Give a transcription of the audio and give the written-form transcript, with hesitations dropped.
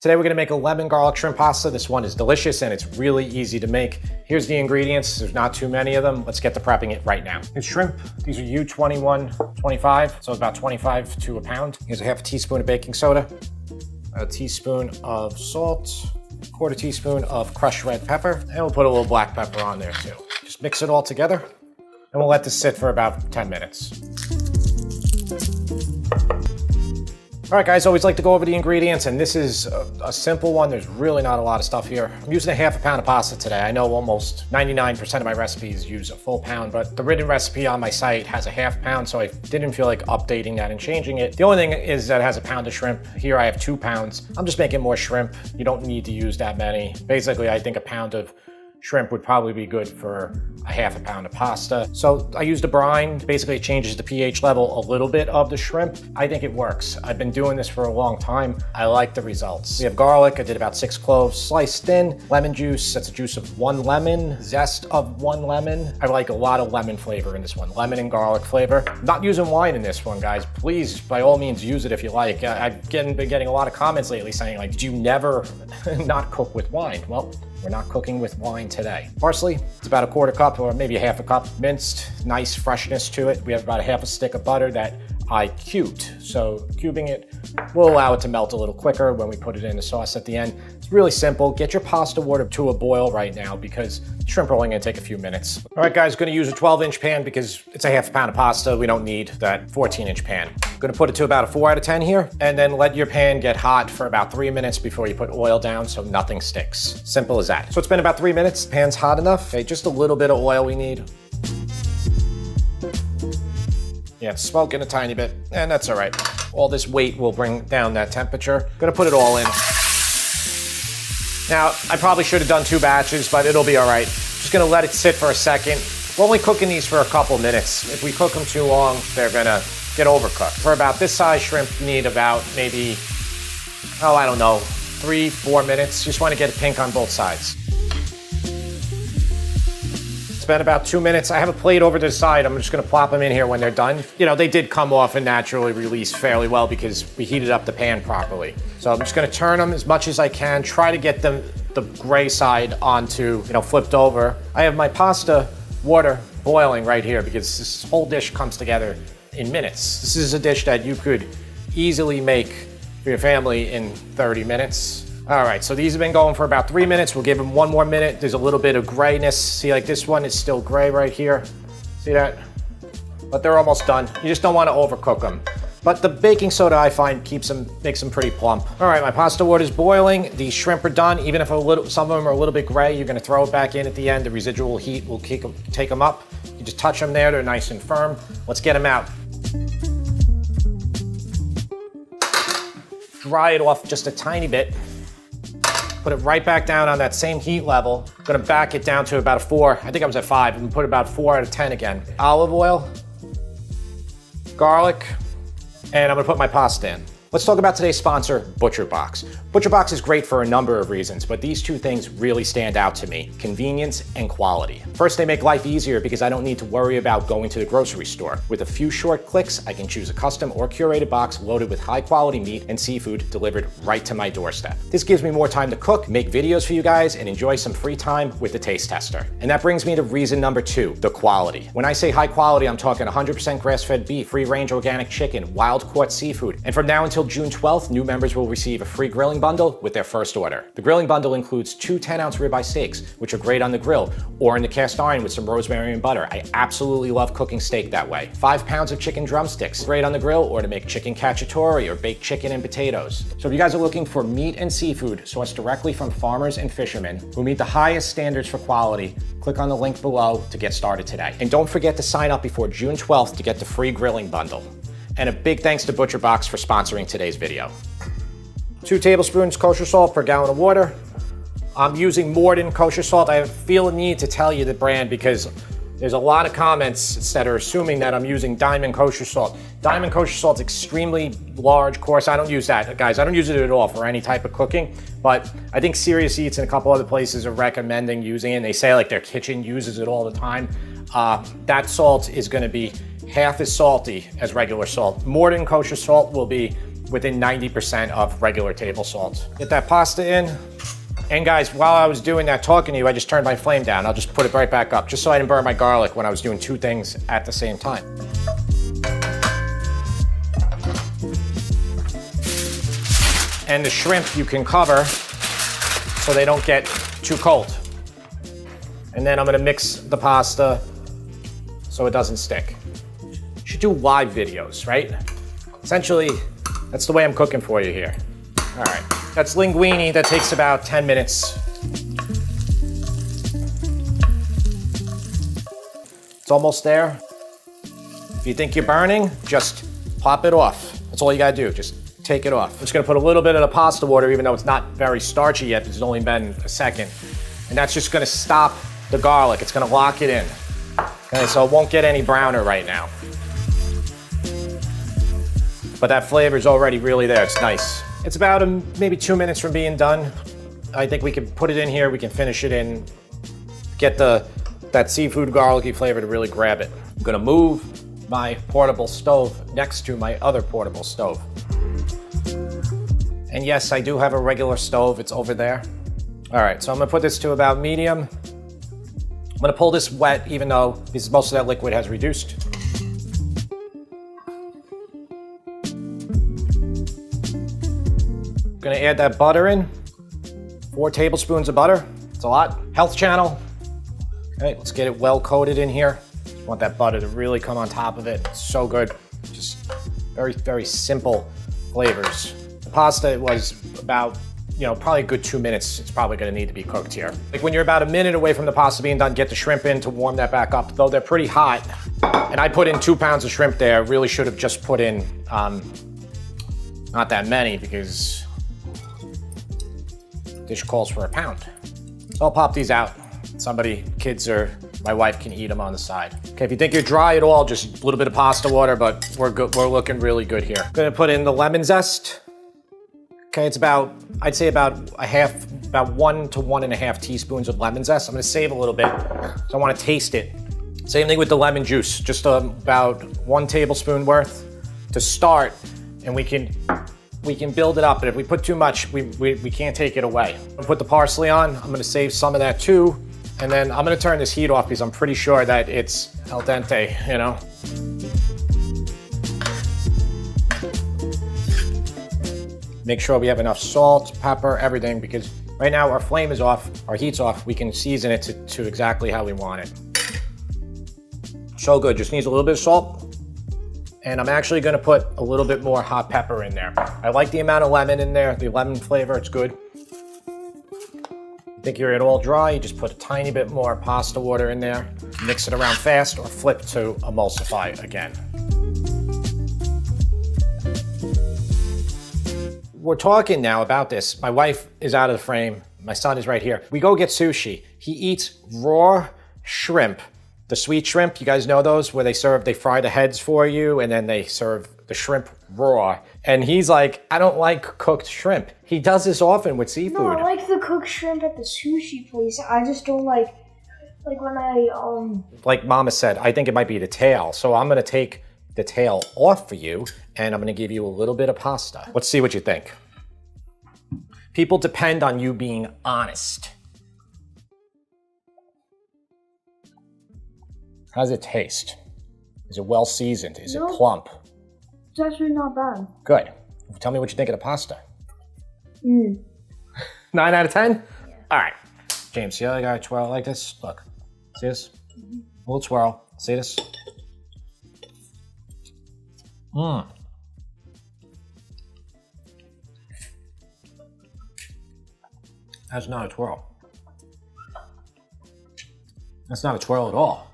Today we're gonna make a lemon garlic shrimp pasta. This one is delicious and it's really easy to make. Here's the ingredients. There's not too many of them. Let's get to prepping it right now. Here's shrimp. These are U21.25, so about 25 to a pound. Here's a half a teaspoon of baking soda, a teaspoon of salt, a quarter teaspoon of crushed red pepper, and we'll put a little black pepper on there too. Just mix it all together, and we'll let this sit for about 10 minutes. All right, guys, always like to go over the ingredients, and this is a simple one. There's really not a lot of stuff here. I'm using a half a pound of pasta today. I know almost 99% of my recipes use a full pound, but the written recipe on my site has a half pound, so I didn't feel like updating that and changing it. The only thing is that it has a pound of shrimp. Here I have 2 pounds. I'm just making more shrimp. You don't need to use that many. Basically, I think a pound of shrimp would probably be good for a half a pound of pasta. So I used a brine. Basically, it changes the pH level a little bit of the shrimp. I think it works. I've been doing this for a long time. I like the results. We have garlic. I did about 6 cloves sliced thin. Lemon juice. That's the juice of 1 lemon. Zest of 1 lemon. I like a lot of lemon flavor in this one. Lemon and garlic flavor. I'm not using wine in this one, guys. Please, by all means, use it if you like. I've been getting a lot of comments lately saying, like, did you never not cook with wine? Well, we're not cooking with wine today. Parsley, it's about a quarter cup or maybe a half a cup minced, nice freshness to it. We have about a half a stick of butter that I cubed. So cubing it will allow it to melt a little quicker when we put it in the sauce at the end. It's really simple. Get your pasta water to a boil right now because shrimp are only gonna take a few minutes. All right, guys, gonna use a 12-inch pan because it's a half a pound of pasta. We don't need that 14-inch pan. I'm gonna put it to about a 4 out of 10 here, and then let your pan get hot for about 3 minutes before you put oil down so nothing sticks. Simple as that. So it's been about 3 minutes. Pan's hot enough. Okay, just a little bit of oil we need. Yeah, it's smoking a tiny bit, and that's all right. All this weight will bring down that temperature. Gonna put it all in. Now, I probably should have done 2 batches, but it'll be all right. Just gonna let it sit for a second. We're only cooking these for a couple minutes. If we cook them too long, they're gonna get overcooked. For about this size shrimp, you need about maybe, I don't know, 3-4 minutes. Just wanna get it pink on both sides. It's been about 2 minutes. I have a plate over to the side. I'm just gonna plop them in here when they're done. You know, they did come off and naturally release fairly well because we heated up the pan properly. So I'm just gonna turn them as much as I can, try to get them the gray side onto, flipped over. I have my pasta water boiling right here because this whole dish comes together in minutes. This is a dish that you could easily make for your family in 30 minutes. All right, so these have been going for about 3 minutes. We'll give them 1 more minute. There's a little bit of grayness. See, like this one is still gray right here. See that? But they're almost done. You just don't want to overcook them. But the baking soda, I find, makes them pretty plump. All right, my pasta water's boiling. The shrimp are done. Even if some of them are a little bit gray, you're gonna throw it back in at the end. The residual heat will take them up. You just touch them there, they're nice and firm. Let's get them out. Dry it off just a tiny bit. Put it right back down on that same heat level. I'm gonna back it down to about a 4. I think I was at 5. And put about 4 out of 10 again. Olive oil, garlic, and I'm gonna put my pasta in. Let's talk about today's sponsor, ButcherBox. ButcherBox is great for a number of reasons, but these 2 things really stand out to me: convenience and quality. First, they make life easier because I don't need to worry about going to the grocery store. With a few short clicks, I can choose a custom or curated box loaded with high-quality meat and seafood delivered right to my doorstep. This gives me more time to cook, make videos for you guys, and enjoy some free time with the taste tester. And that brings me to reason number 2, the quality. When I say high quality, I'm talking 100% grass-fed beef, free-range organic chicken, wild-caught seafood, and from now until June 12th, new members will receive a free grilling bundle with their first order. The grilling bundle includes 2 10-ounce ribeye steaks, which are great on the grill or in the cast iron with some rosemary and butter. I absolutely love cooking steak that way. 5 pounds of chicken drumsticks, great on the grill or to make chicken cacciatore or baked chicken and potatoes. So if you guys are looking for meat and seafood sourced directly from farmers and fishermen who meet the highest standards for quality, click on the link below to get started today. And don't forget to sign up before June 12th to get the free grilling bundle. And a big thanks to ButcherBox for sponsoring today's video. 2 tablespoons kosher salt per gallon of water. I'm using Morden kosher salt. I feel a need to tell you the brand because there's a lot of comments that are assuming that I'm using Diamond kosher salt. Diamond kosher salt is extremely large, coarse. I don't use that, guys. I don't use it at all for any type of cooking, but I think Serious Eats and a couple other places are recommending using it, and they say like their kitchen uses it all the time. That salt is gonna be half as salty as regular salt. Morden kosher salt will be within 90% of regular table salt. Get that pasta in. And guys, while I was doing that, talking to you, I just turned my flame down. I'll just put it right back up, just so I didn't burn my garlic when I was doing two things at the same time. And the shrimp you can cover so they don't get too cold. And then I'm gonna mix the pasta so it doesn't stick. You should do live videos, right? Essentially, that's the way I'm cooking for you here. All right, that's linguine. That takes about 10 minutes. It's almost there. If you think you're burning, just pop it off. That's all you gotta do, just take it off. I'm just gonna put a little bit of the pasta water, even though it's not very starchy yet, because it's only been a second. And that's just gonna stop the garlic. It's gonna lock it in. Okay, so it won't get any browner right now. But that flavor is already really there, it's nice. It's about maybe 2 minutes from being done. I think we can put it in here, we can finish it in, get that seafood garlicky flavor to really grab it. I'm gonna move my portable stove next to my other portable stove. And yes, I do have a regular stove, it's over there. All right, so I'm gonna put this to about medium. I'm gonna pull this wet, even though most of that liquid has reduced. Gonna add that butter in. 4 tablespoons of butter. It's a lot. Health channel. Okay, let's get it well coated in here. Just want that butter to really come on top of it. It's so good. Just very, very simple flavors. The pasta was about, probably a good 2 minutes. It's probably gonna need to be cooked here. Like when you're about a minute away from the pasta being done, get the shrimp in to warm that back up. Though they're pretty hot, and I put in 2 pounds of shrimp there. Really should have just put in not that many, because dish calls for a pound. So I'll pop these out. Kids or my wife can eat them on the side. Okay, if you think you're dry at all, just a little bit of pasta water, but we're good. We're looking really good here. I'm gonna put in the lemon zest. Okay, it's I'd say about 1 to 1.5 teaspoons of lemon zest. I'm gonna save a little bit, so I wanna taste it. Same thing with the lemon juice, just about 1 tablespoon worth to start, and we can build it up, but if we put too much, we can't take it away. I'm gonna put the parsley on. I'm gonna save some of that too, and then I'm gonna turn this heat off because I'm pretty sure that it's al dente, Make sure we have enough salt, pepper, everything, because right now our flame is off, our heat's off. We can season it to exactly how we want it. So good, just needs a little bit of salt. And I'm actually gonna put a little bit more hot pepper in there. I like the amount of lemon in there, the lemon flavor, it's good. You think you're at all dry, you just put a tiny bit more pasta water in there, mix it around fast, or flip to emulsify again. We're talking now about this. My wife is out of the frame, my son is right here. We go get sushi. He eats raw shrimp. The sweet shrimp, you guys know those, where they fry the heads for you, and then they serve the shrimp raw. And he's like, I don't like cooked shrimp. He does this often with seafood. No, I like the cooked shrimp at the sushi place. I just don't like when I, Like Mama said, I think it might be the tail. So I'm gonna take the tail off for you, and I'm gonna give you a little bit of pasta. Let's see what you think. People depend on you being honest. How does it taste? Is it well seasoned? Is it plump? It's actually not bad. Good. Tell me what you think of the pasta. 9 out of 10? Yeah. All right. James, see how I got a twirl like this? Look. See this? A little twirl. See this? That's not a twirl. That's not a twirl at all.